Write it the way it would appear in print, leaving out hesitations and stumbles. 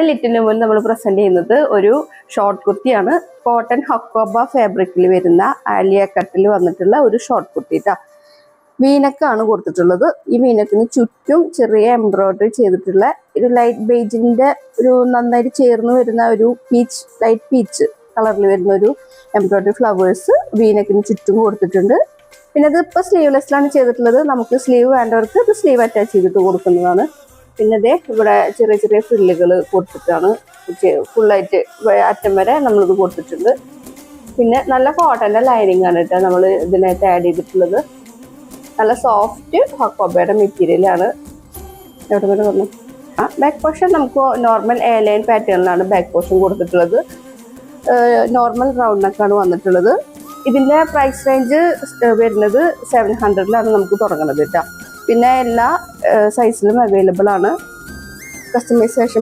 ലിറ്റിന് മുന്നിൽ നമ്മൾ പ്രസന്റ് ചെയ്യുന്നത് ഒരു ഷോർട്ട് കുർത്തിയാണ്. കോട്ടൺ ഹക്കോബ ഫാബ്രിക്കിൽ വരുന്ന ആലിയ കട്ടിൽ വന്നിട്ടുള്ള ഒരു ഷോർട്ട് കുർത്തി കേട്ടോ. വീനക്കാണ് കൊടുത്തിട്ടുള്ളത്. ഈ വീനക്കിന് ചുറ്റും ചെറിയ എംബ്രോയിഡറി ചെയ്തിട്ടുള്ള ഒരു ലൈറ്റ് ബേജിന്റെ ഒരു നന്നായിട്ട് ചേർന്ന് വരുന്ന ഒരു ലൈറ്റ് പീച്ച് കളറിൽ വരുന്ന ഒരു എംബ്രോയിഡറി ഫ്ലവേഴ്സ് വീനക്കിന് ചുറ്റും കൊടുത്തിട്ടുണ്ട്. പിന്നെ ഇത് ഇപ്പോൾ സ്ലീവ്ലെസ്സിലാണ് ചെയ്തിട്ടുള്ളത്. നമുക്ക് സ്ലീവ് വേണ്ടവർക്ക് ഇത് സ്ലീവ് അറ്റാച്ച് ചെയ്തിട്ട് കൊടുക്കുന്നതാണ്. പിന്നെ ഇതേ ഇവിടെ ചെറിയ ചെറിയ ഫ്രില്ലുകൾ കൊടുത്തിട്ടാണ് ഫുള്ളായിട്ട് അറ്റം വരെ നമ്മളിത് കൊടുത്തിട്ടുണ്ട്. പിന്നെ നല്ല കോട്ടൻ്റെ ലൈനിങ് ആണ് കേട്ടോ നമ്മൾ ഇതിനകത്ത് ആഡ് ചെയ്തിട്ടുള്ളത്. നല്ല സോഫ്റ്റ് ഹക്കോബയുടെ മെറ്റീരിയലാണ്. എവിടെ വരെ വന്നു? ബാക്ക് പോർഷൻ നമുക്ക് നോർമൽ എ ലൈൻ പാറ്റേണിലാണ് ബാക്ക് പോർഷൻ കൊടുത്തിട്ടുള്ളത്. നോർമൽ റൗണ്ട് നെക്കാണ് വന്നിട്ടുള്ളത്. ഇതിൻ്റെ പ്രൈസ് റേഞ്ച് വരുന്നത് 700-ലാണ് നമുക്ക് തുടങ്ങുന്നത് കേട്ടോ. പിന്നെ എല്ലാ സൈസിലും അവൈലബിൾ ആണ്. കസ്റ്റമൈസേഷൻ